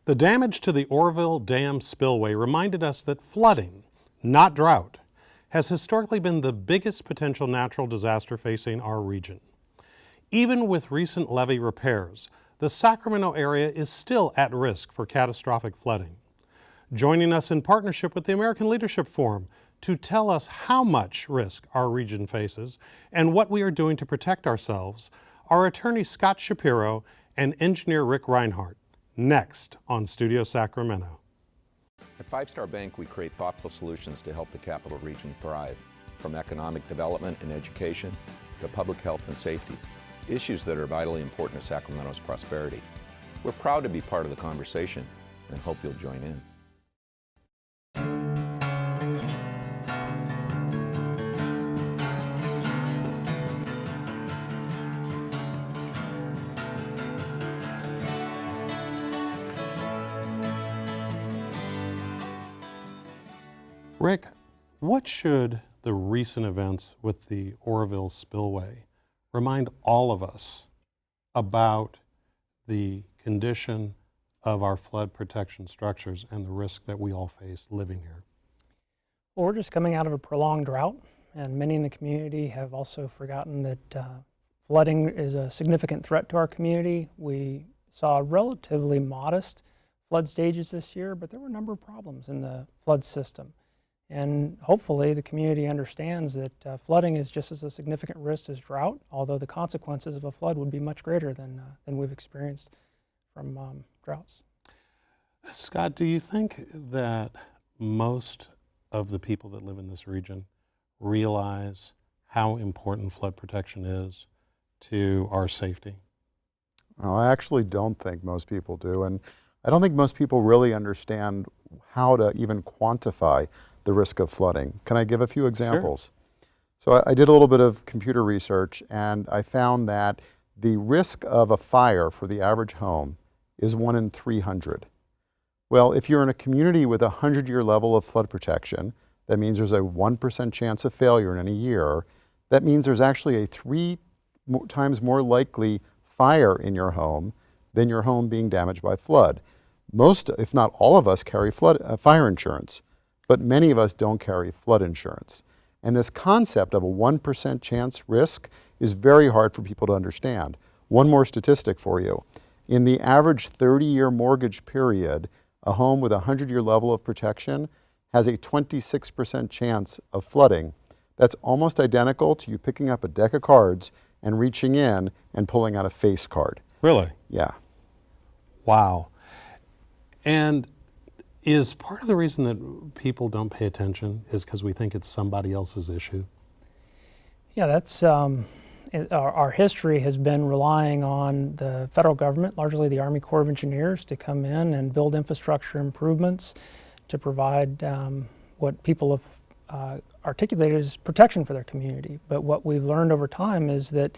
The damage to the Oroville Dam spillway reminded us that flooding, not drought, has historically been the biggest potential natural disaster facing our region. Even with recent levee repairs, the Sacramento area is still at risk for catastrophic flooding. Joining us in partnership with the American Leadership Forum to tell us how much risk our region faces and what we are doing to protect ourselves are attorney Scott Shapiro and engineer Ric Reinhardt. Next on Studio Sacramento. At Five Star Bank, we create thoughtful solutions to help the capital region thrive, from economic development and education to public health and safety, issues that are vitally important to Sacramento's prosperity. We're proud to be part of the conversation and hope you'll join in. Rick, what should the recent events with the Oroville spillway remind all of us about the condition of our flood protection structures and the risk that we all face living here? Well, we're just coming out of a prolonged drought, and many in the community have also forgotten that flooding is a significant threat to our community. We saw relatively modest flood stages this year, but there were a number of problems in the flood system. And hopefully the community understands that flooding is just as a significant risk as drought, although the consequences of a flood would be much greater than we've experienced from droughts. Scott, do you think that most of the people that live in this region realize how important flood protection is to our safety? Well, I actually don't think most people do, and I don't think most people really understand how to even quantify the risk of flooding. Can I give a few examples? Sure. So I did a little bit of computer research, and I found that the risk of a fire for the average home is 1 in 300. Well, if you're in a community with a 100-year level of flood protection, that means there's a 1% chance of failure in any year. That means there's actually a 3 times more likely fire in your home than your home being damaged by flood. Most, if not all of us, carry fire insurance, but many of us don't carry flood insurance. And this concept of a 1% chance risk is very hard for people to understand. One more statistic for you. In the average 30-year mortgage period, a home with a 100-year level of protection has a 26% chance of flooding. That's almost identical to you picking up a deck of cards and reaching in and pulling out a face card. Really? Yeah. Wow. And is part of the reason that people don't pay attention is because we think it's somebody else's issue? Yeah, that's our history has been relying on the federal government, largely the Army Corps of Engineers, to come in and build infrastructure improvements to provide what people have articulated as protection for their community. But what we've learned over time is that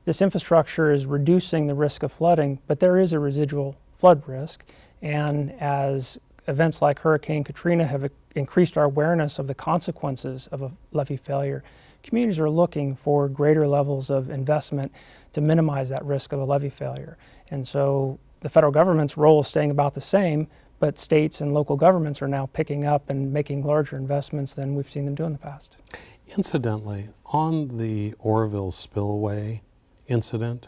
this infrastructure is reducing the risk of flooding, but there is a residual flood risk. And as events like Hurricane Katrina have increased our awareness of the consequences of a levee failure, communities are looking for greater levels of investment to minimize that risk of a levee failure. And so the federal government's role is staying about the same, but states and local governments are now picking up and making larger investments than we've seen them do in the past. Incidentally, on the Oroville spillway incident,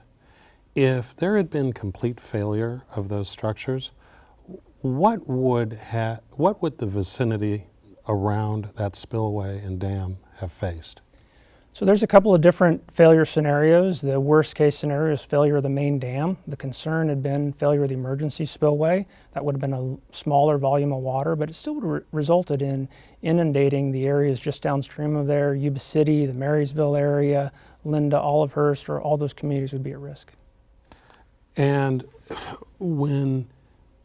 if there had been complete failure of those structures, what would the vicinity around that spillway and dam have faced? So there's a couple of different failure scenarios. The worst case scenario is failure of the main dam. The concern had been failure of the emergency spillway. That would have been a smaller volume of water, but it still would have resulted in inundating the areas just downstream of there. Yuba City, the Marysville area, Linda, Olivehurst, or all those communities would be at risk. And when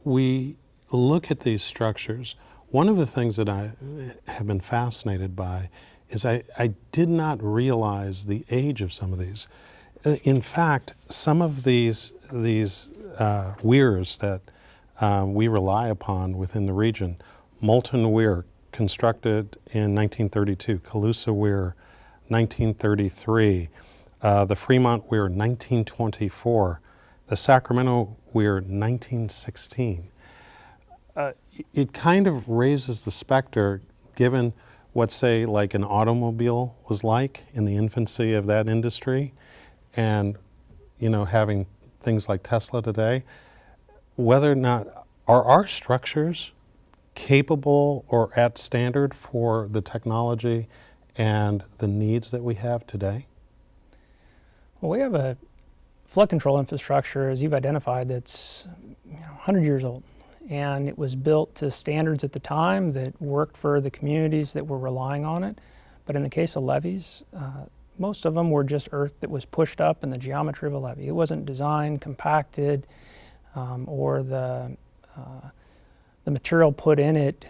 we look at these structures, one of the things that I have been fascinated by is I did not realize the age of some of these. In fact, some of these weirs that we rely upon within the region, Moulton Weir, constructed in 1932, Colusa Weir, 1933, the Fremont Weir, 1924, the Sacramento Weir, 1916. it kind of raises the specter, given what, say, like an automobile was like in the infancy of that industry, and having things like Tesla today, whether or not are our structures capable or at standard for the technology and the needs that we have today? Well, we have a flood control infrastructure, as you've identified, that's 100 years old. And it was built to standards at the time that worked for the communities that were relying on it. But in the case of levees, most of them were just earth that was pushed up in the geometry of a levee. It wasn't designed, compacted, or the material put in it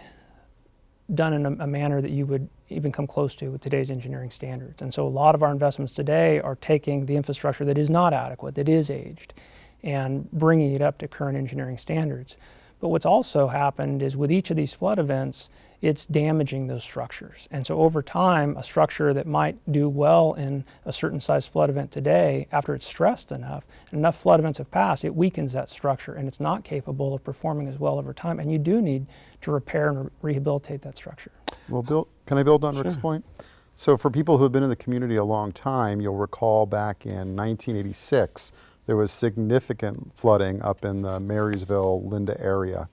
done in a manner that you would even come close to with today's engineering standards. And so a lot of our investments today are taking the infrastructure that is not adequate, that is aged, and bringing it up to current engineering standards. But what's also happened is with each of these flood events, it's damaging those structures. And so over time, a structure that might do well in a certain size flood event today, after it's stressed enough, and enough flood events have passed, it weakens that structure and it's not capable of performing as well over time. And you do need to repair and rehabilitate that structure. Well, Bill, can I build on Sure. Ric's point? So for people who have been in the community a long time, you'll recall back in 1986, there was significant flooding up in the Marysville, Linda area.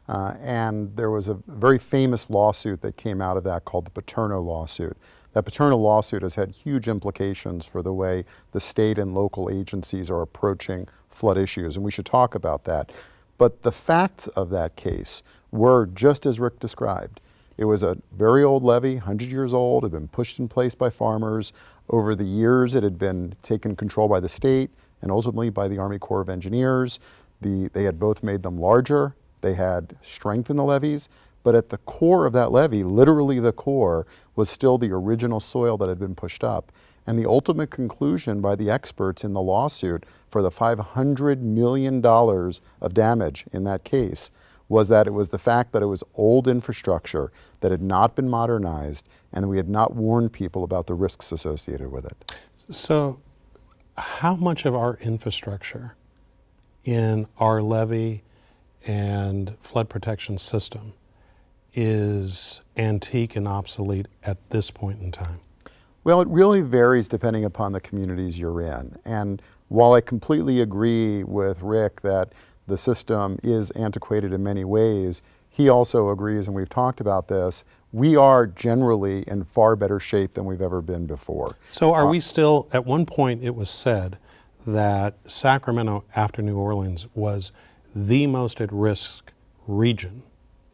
And there was a very famous lawsuit that came out of that called the Paterno Lawsuit. That Paterno Lawsuit has had huge implications for the way the state and local agencies are approaching flood issues, and we should talk about that. But the facts of that case were just as Ric described. It was a very old levee, 100 years old, had been pushed in place by farmers. Over the years, it had been taken control by the state and ultimately by the Army Corps of Engineers. They had both made them larger, they had strengthened the levees, but at the core of that levee, literally the core, was still the original soil that had been pushed up. And the ultimate conclusion by the experts in the lawsuit for the $500 million of damage in that case was that it was the fact that it was old infrastructure that had not been modernized, and we had not warned people about the risks associated with it. So how much of our infrastructure in our levee and flood protection system is antique and obsolete at this point in time? Well, it really varies depending upon the communities you're in. And while I completely agree with Ric that the system is antiquated in many ways, he also agrees, and we've talked about this, we are generally in far better shape than we've ever been before. So are we still, at one point it was said that Sacramento, after New Orleans, was the most at risk region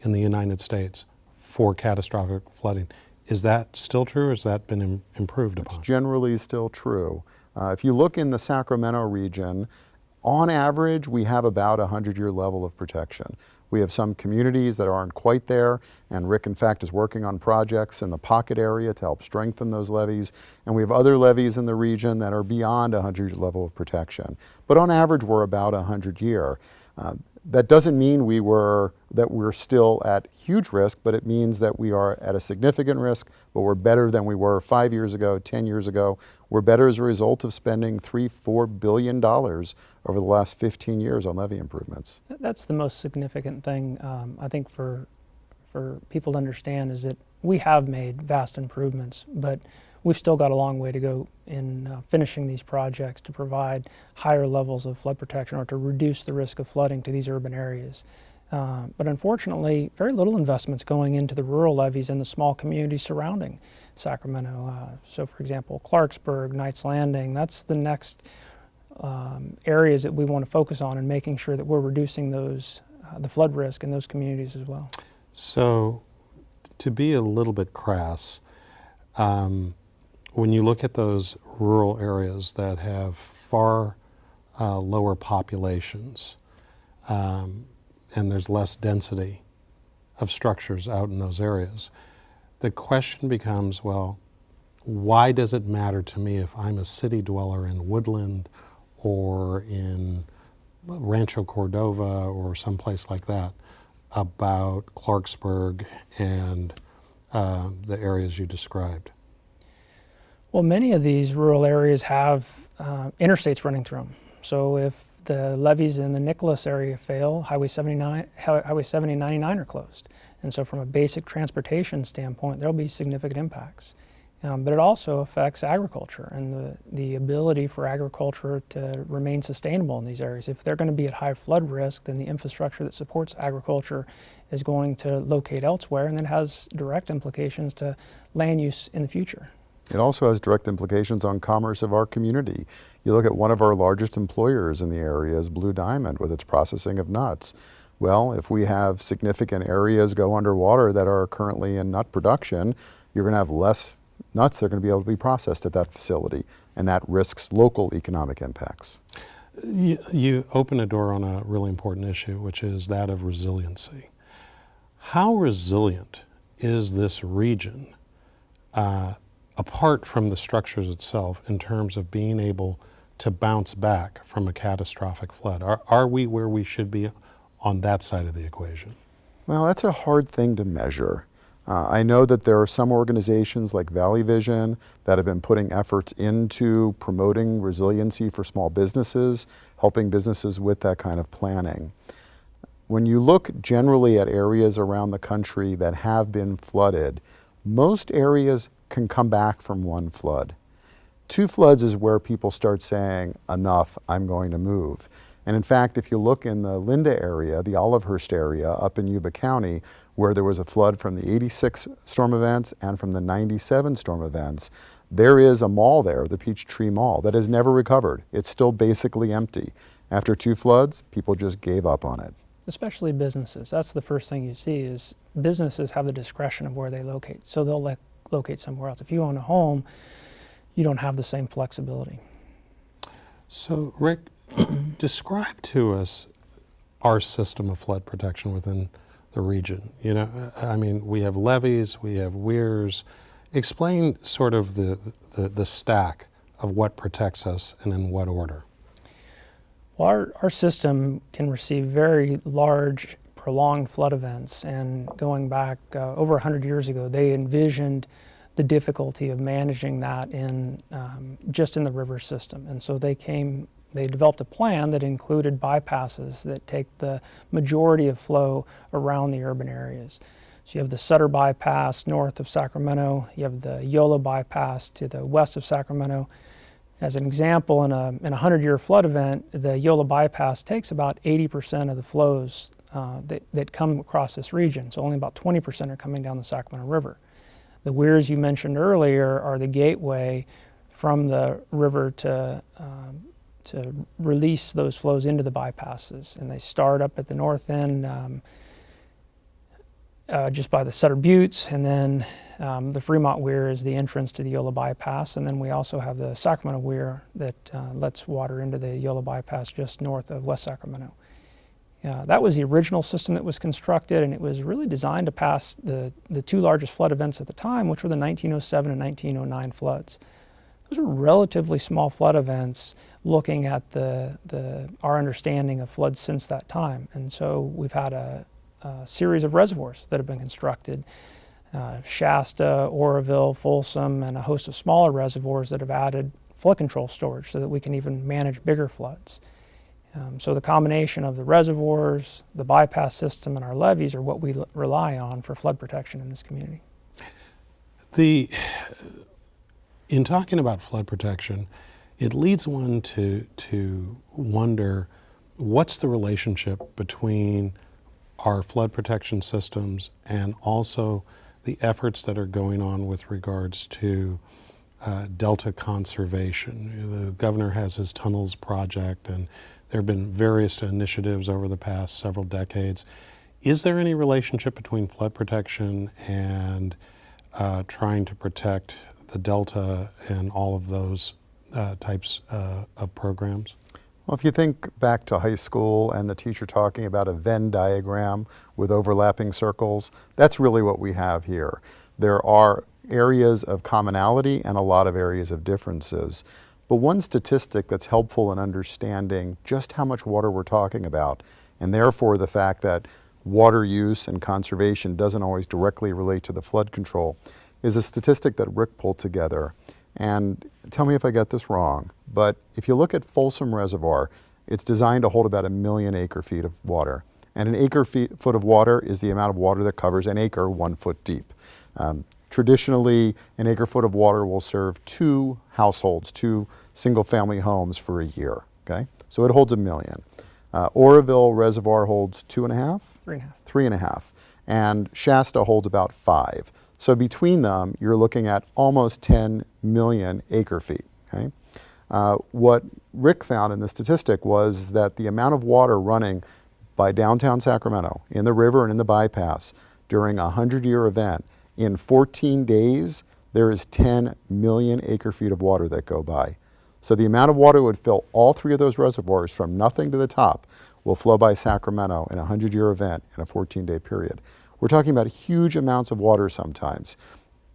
in the United States for catastrophic flooding. Is that still true, or has that been improved upon? It's generally still true. If you look in the Sacramento region, on average, we have about a 100-year level of protection. We have some communities that aren't quite there, and Ric, in fact, is working on projects in the pocket area to help strengthen those levees. And we have other levees in the region that are beyond a 100-year level of protection. But on average, we're about 100-year. That doesn't mean that we're still at huge risk, but it means that we are at a significant risk, but we're better than we were 5 years ago, 10 years ago. We're better as a result of spending $3-4 billion over the last 15 years on levee improvements. That's the most significant thing, I think, for people to understand, is that we have made vast improvements, but we've still got a long way to go in finishing these projects to provide higher levels of flood protection or to reduce the risk of flooding to these urban areas. But unfortunately, very little investments going into the rural levees and the small communities surrounding Sacramento. So for example, Clarksburg, Knights Landing, that's the next areas that we want to focus on and making sure that we're reducing those, the flood risk in those communities as well. So to be a little bit crass, when you look at those rural areas that have far lower populations, and there's less density of structures out in those areas, the question becomes, well, why does it matter to me if I'm a city dweller in Woodland or in Rancho Cordova or someplace like that about Clarksburg and the areas you described? Well, many of these rural areas have interstates running through them. So if the levees in the Nicholas area fail, Highway 70 and 99 are closed. And so from a basic transportation standpoint, there'll be significant impacts. But it also affects agriculture and the ability for agriculture to remain sustainable in these areas. If they're going to be at high flood risk, then the infrastructure that supports agriculture is going to locate elsewhere, and that has direct implications to land use in the future. It also has direct implications on commerce of our community. You look at one of our largest employers in the area is Blue Diamond with its processing of nuts. Well, if we have significant areas go underwater that are currently in nut production, you're going to have less nuts that are going to be able to be processed at that facility, and that risks local economic impacts. You open a door on a really important issue, which is that of resiliency. How resilient is this region apart from the structures itself in terms of being able to bounce back from a catastrophic flood? Are we where we should be on that side of the equation? Well, that's a hard thing to measure. I know that there are some organizations like Valley Vision that have been putting efforts into promoting resiliency for small businesses, helping businesses with that kind of planning. When you look generally at areas around the country that have been flooded, most areas can come back from one flood. 2 floods is where people start saying, enough, I'm going to move. And in fact, if you look in the Linda area, the Olivehurst area up in Yuba County, where there was a flood from the 86 storm events and from the 97 storm events, there is a mall there, the Peachtree Mall, that has never recovered. It's still basically empty. After 2 floods, people just gave up on it. Especially businesses. That's the first thing you see is businesses have the discretion of where they locate. So they'll locate somewhere else. If you own a home, you don't have the same flexibility. So Rick, describe to us our system of flood protection within the region. You know, I mean, we have levees, we have weirs. Explain sort of the stack of what protects us and in what order. Well, our system can receive very large, prolonged flood events, and going back over 100 years ago, they envisioned the difficulty of managing that in just in the river system. And so they developed a plan that included bypasses that take the majority of flow around the urban areas. So you have the Sutter bypass north of Sacramento, you have the Yola bypass to the west of Sacramento. As an example, in a 100-year flood event, the Yola bypass takes about 80% of the flows that come across this region. So only about 20% are coming down the Sacramento River. The weirs you mentioned earlier are the gateway from the river to release those flows into the bypasses. And they start up at the north end just by the Sutter Buttes, and then the Fremont Weir is the entrance to the Yola bypass, and then we also have the Sacramento Weir that lets water into the Yola bypass just north of West Sacramento. That was the original system that was constructed, and it was really designed to pass the 2 largest flood events at the time, which were the 1907 and 1909 floods. Those are relatively small flood events looking at our understanding of floods since that time. And so we've had a series of reservoirs that have been constructed, Shasta, Oroville, Folsom, and a host of smaller reservoirs that have added flood control storage so that we can even manage bigger floods. So the combination of the reservoirs, the bypass system, and our levees are what we rely on for flood protection in this community. In talking about flood protection, it leads one to wonder what's the relationship between our flood protection systems and also the efforts that are going on with regards to delta conservation. The governor has his tunnels project, and there have been various initiatives over the past several decades. Is there any relationship between flood protection and trying to protect the delta and all of those types of programs? Well, if you think back to high school and the teacher talking about a Venn diagram with overlapping circles, that's really what we have here. There are areas of commonality and a lot of areas of differences. But one statistic that's helpful in understanding just how much water we're talking about, and therefore the fact that water use and conservation doesn't always directly relate to the flood control, is a statistic that Rick pulled together. And tell me if I get this wrong, but if you look at Folsom Reservoir It's designed to hold about 1 million acre-feet of water. And an acre-foot of water is the amount of water that covers an acre 1 foot deep. Traditionally, an acre-foot of water will serve 2 households, 2 single-family homes for a year, okay? So it holds 1 million. Oroville Reservoir holds 2.5? 3.5. 3.5. And Shasta holds about 5. So between them, you're looking at almost 10 million acre-feet, okay? What Ric found in the statistic was that the amount of water running by downtown Sacramento, in the river and in the bypass, during a 100-year event, in 14 days, there is 10 million acre-feet of water that go by. So the amount of water would fill all 3 of those reservoirs from nothing to the top will flow by Sacramento in a 100-year event in a 14-day period. We're talking about huge amounts of water sometimes.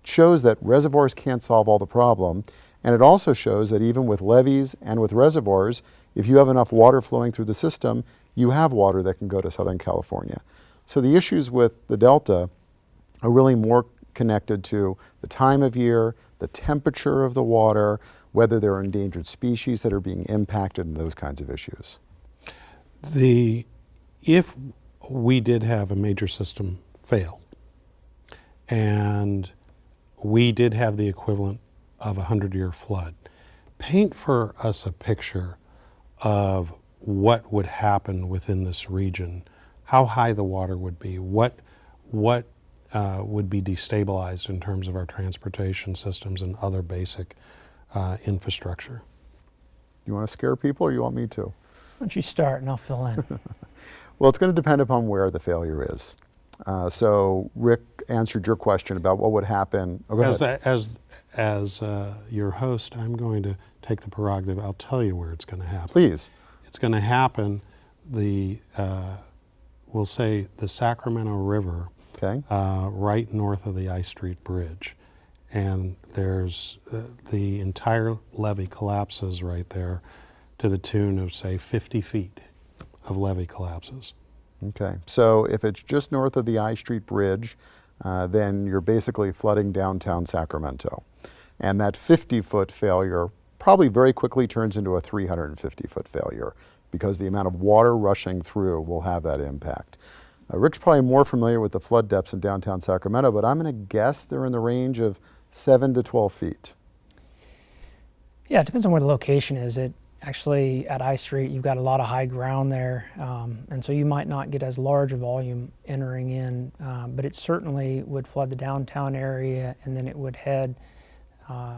It shows that reservoirs can't solve all the problem, and it also shows that even with levees and with reservoirs, if you have enough water flowing through the system, you have water that can go to Southern California. So the issues with the Delta are really more connected to the time of year, the temperature of the water, whether there are endangered species that are being impacted, and those kinds of issues. If we did have a major system fail, and we did have the equivalent of a 100-year flood, paint for us a picture of what would happen within this region, how high the water would be, what would be destabilized in terms of our transportation systems and other basic infrastructure. You want to scare people, or you want me to? Why don't you start and I'll fill in? Well, it's going to depend upon where the failure is. So Ric answered your question about what would happen. Oh, go ahead. As your host, I'm going to take the prerogative. I'll tell you where it's going to happen. Please. It's going to happen, we'll say the Sacramento River, Okay. right north of the I Street Bridge. And there's the entire levee collapses right there to the tune of, say, 50 feet of levee collapses. Okay, so if it's just north of the I Street Bridge, then you're basically flooding downtown Sacramento. And that 50-foot failure probably very quickly turns into a 350-foot failure because the amount of water rushing through will have that impact. Ric's probably more familiar with the flood depths in downtown Sacramento, but I'm going to guess they're in the range of 7 to 12 feet. Yeah, it depends on where the location is. Actually, at I Street, you've got a lot of high ground there, and so you might not get as large a volume entering in, but it certainly would flood the downtown area, and then it would head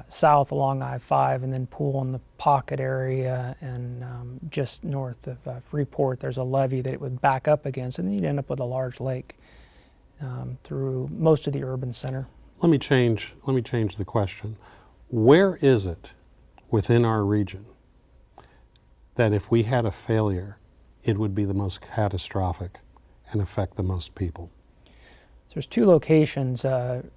south along I-5 and then pool in the Pocket area, and just north of Freeport, there's a levee that it would back up against, and then you'd end up with a large lake through most of the urban center. Let me change the question. Where is it within our region that if we had a failure, it would be the most catastrophic and affect the most people? So there's 2 locations,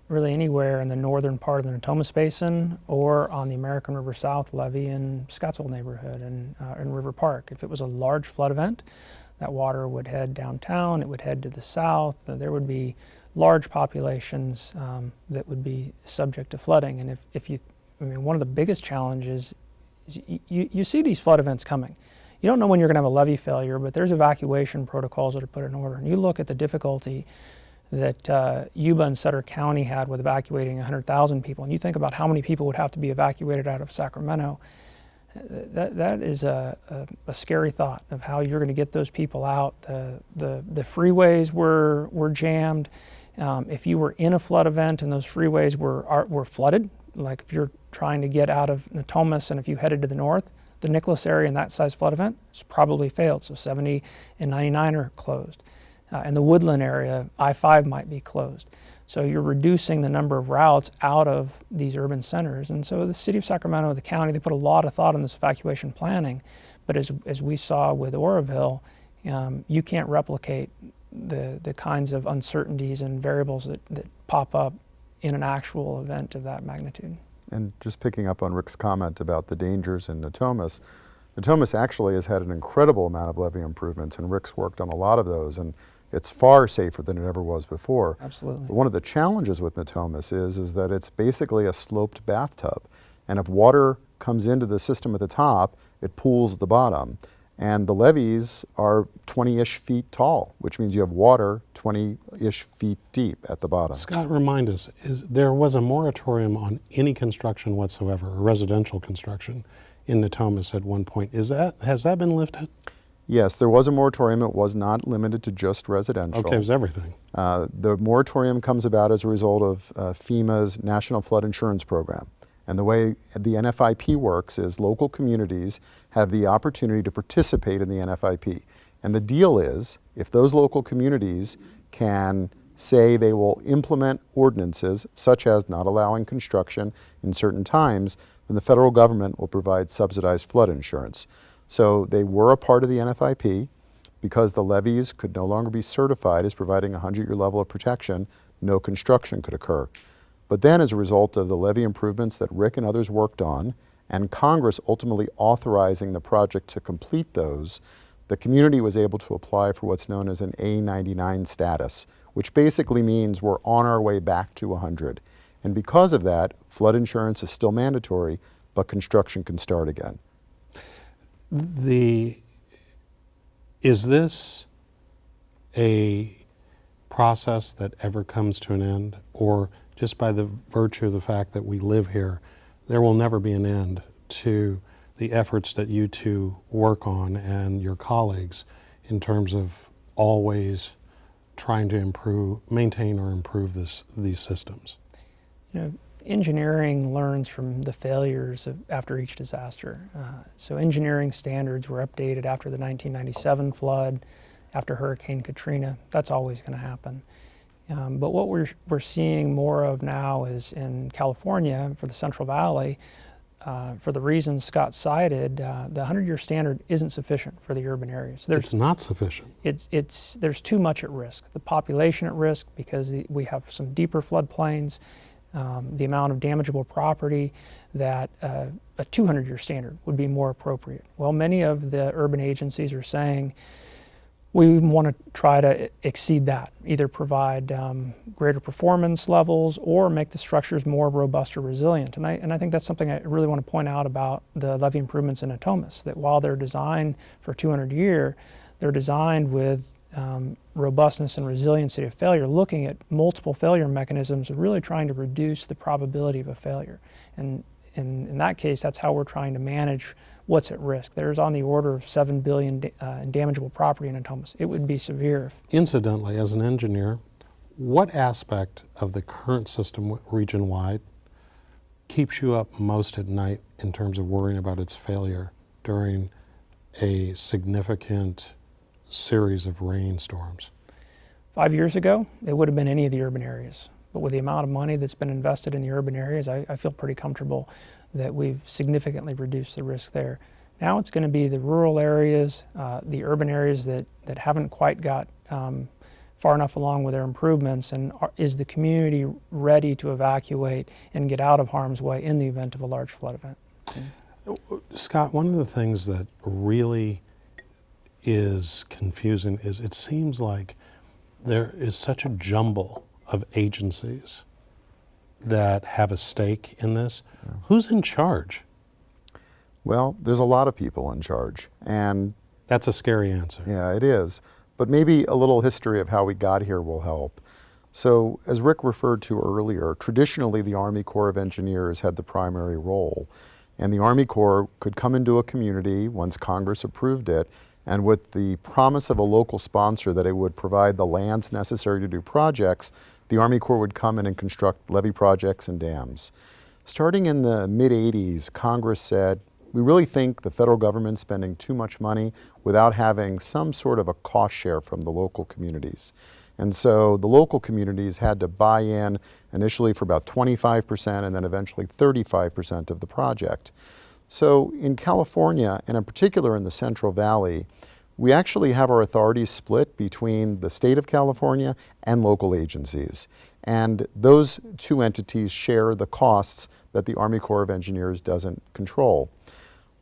really anywhere in the northern part of the Natomas Basin or on the American River South levee in Scottsville neighborhood and in River Park. If it was a large flood event, that water would head downtown, it would head to the south, there would be large populations that would be subject to flooding. And one of the biggest challenges is you see these flood events coming. You don't know when you're going to have a levee failure, but there's evacuation protocols that are put in order. And you look at the difficulty that Yuba and Sutter County had with evacuating 100,000 people, and you think about how many people would have to be evacuated out of Sacramento, that is a scary thought of how you're going to get those people out. The freeways were jammed. If you were in a flood event and those freeways were flooded, like if you're trying to get out of Natomas and if you headed to the north, the Nicholas area in that size flood event has probably failed. So 70 and 99 are closed. And the Woodland area, I-5 might be closed. So you're reducing the number of routes out of these urban centers. And so the city of Sacramento, the county, they put a lot of thought in this evacuation planning. But as we saw with Oroville, you can't replicate the kinds of uncertainties and variables that pop up in an actual event of that magnitude. And just picking up on Ric's comment about the dangers in Natomas, Natomas actually has had an incredible amount of levee improvements, and Ric's worked on a lot of those, and it's far safer than it ever was before. Absolutely. But one of the challenges with Natomas is that it's basically a sloped bathtub, and if water comes into the system at the top, it pools at the bottom. And the levees are 20-ish feet tall, which means you have water 20-ish feet deep at the bottom. Scott, remind us, there was a moratorium on any construction whatsoever, or residential construction, in Natomas at one point. Has that been lifted? Yes, there was a moratorium. It was not limited to just residential. Okay, it was everything. The moratorium comes about as a result of FEMA's National Flood Insurance Program. And the way the NFIP works is local communities have the opportunity to participate in the NFIP. And the deal is, if those local communities can say they will implement ordinances such as not allowing construction in certain times, then the federal government will provide subsidized flood insurance. So they were a part of the NFIP. Because the levees could no longer be certified as providing a 100-year level of protection, no construction could occur. But then as a result of the levee improvements that Ric and others worked on, and Congress ultimately authorizing the project to complete those, the community was able to apply for what's known as an A99 status, which basically means we're on our way back to 100. And because of that, flood insurance is still mandatory, but construction can start again. Is this a process that ever comes to an end, or just by the virtue of the fact that we live here, there will never be an end to the efforts that you two work on and your colleagues in terms of always trying to maintain or improve these systems? You know, engineering learns from the failures after each disaster. So engineering standards were updated after the 1997 flood, after Hurricane Katrina. That's always going to happen. But what we're seeing more of now is in California for the Central Valley, for the reasons Scott cited, the 100-year standard isn't sufficient for the urban areas. It's not sufficient. There's too much at risk. The population at risk because we have some deeper floodplains, the amount of damageable property that a 200-year standard would be more appropriate. Well, many of the urban agencies are saying we want to try to exceed that, either provide greater performance levels or make the structures more robust or resilient. And I think that's something I really want to point out about the levee improvements in Natomas, that while they're designed for 200 year, they're designed with robustness and resiliency to failure, looking at multiple failure mechanisms and really trying to reduce the probability of a failure. And in that case, that's how we're trying to manage what's at risk. There's on the order of $7 billion in damageable property in Natomas. It would be severe. Incidentally, as an engineer, what aspect of the current system region-wide keeps you up most at night in terms of worrying about its failure during a significant series of rainstorms? 5 years ago, it would have been any of the urban areas. But with the amount of money that's been invested in the urban areas, I feel pretty comfortable that we've significantly reduced the risk there. Now it's going to be the rural areas, the urban areas that haven't quite got far enough along with their improvements, and is the community ready to evacuate and get out of harm's way in the event of a large flood event? Scott, one of the things that really is confusing is it seems like there is such a jumble of agencies that have a stake in this. Yeah. Who's in charge? Well, there's a lot of people in charge, and that's a scary answer. Yeah, it is. But maybe a little history of how we got here will help. So, as Ric referred to earlier, traditionally the Army Corps of Engineers had the primary role, and the Army Corps could come into a community once Congress approved it, and with the promise of a local sponsor that it would provide the lands necessary to do projects, the Army Corps would come in and construct levee projects and dams. Starting in the mid-'80s, Congress said, we really think the federal government's spending too much money without having some sort of a cost share from the local communities. And so the local communities had to buy in initially for about 25% and then eventually 35% of the project. So in California, and in particular in the Central Valley, we actually have our authorities split between the state of California and local agencies. And those two entities share the costs that the Army Corps of Engineers doesn't control.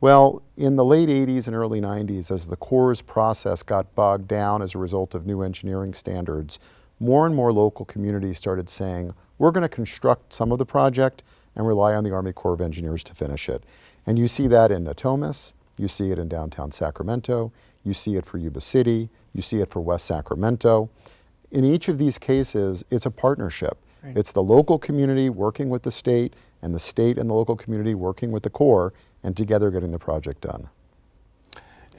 Well, in the late 80s and early 90s, as the Corps' process got bogged down as a result of new engineering standards, more and more local communities started saying, we're going to construct some of the project and rely on the Army Corps of Engineers to finish it. And you see that in Natomas, You see it in downtown Sacramento. You see it for Yuba City. You see it for West Sacramento. In each of these cases, it's a partnership. Right. It's the local community working with the state and the local community working with the Corps, and together getting the project done.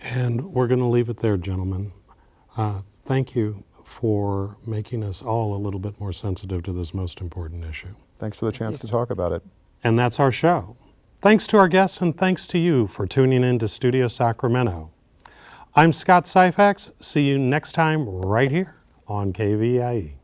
And we're going to leave it there, gentlemen. Thank you for making us all a little bit more sensitive to this most important issue. Thanks for the chance to talk about it. And that's our show. Thanks to our guests and thanks to you for tuning in to Studio Sacramento. I'm Scott Syphax. See you next time right here on KVIE.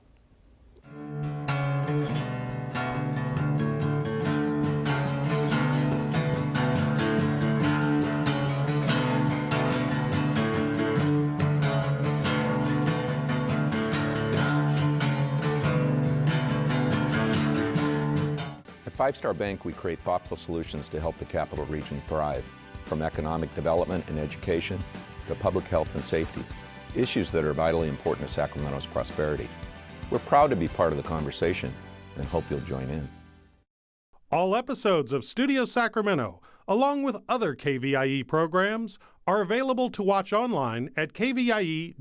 At Five Star Bank, we create thoughtful solutions to help the Capital Region thrive, from economic development and education to public health and safety, issues that are vitally important to Sacramento's prosperity. We're proud to be part of the conversation and hope you'll join in. All episodes of Studio Sacramento, along with other KVIE programs, are available to watch online at kvie.org/video.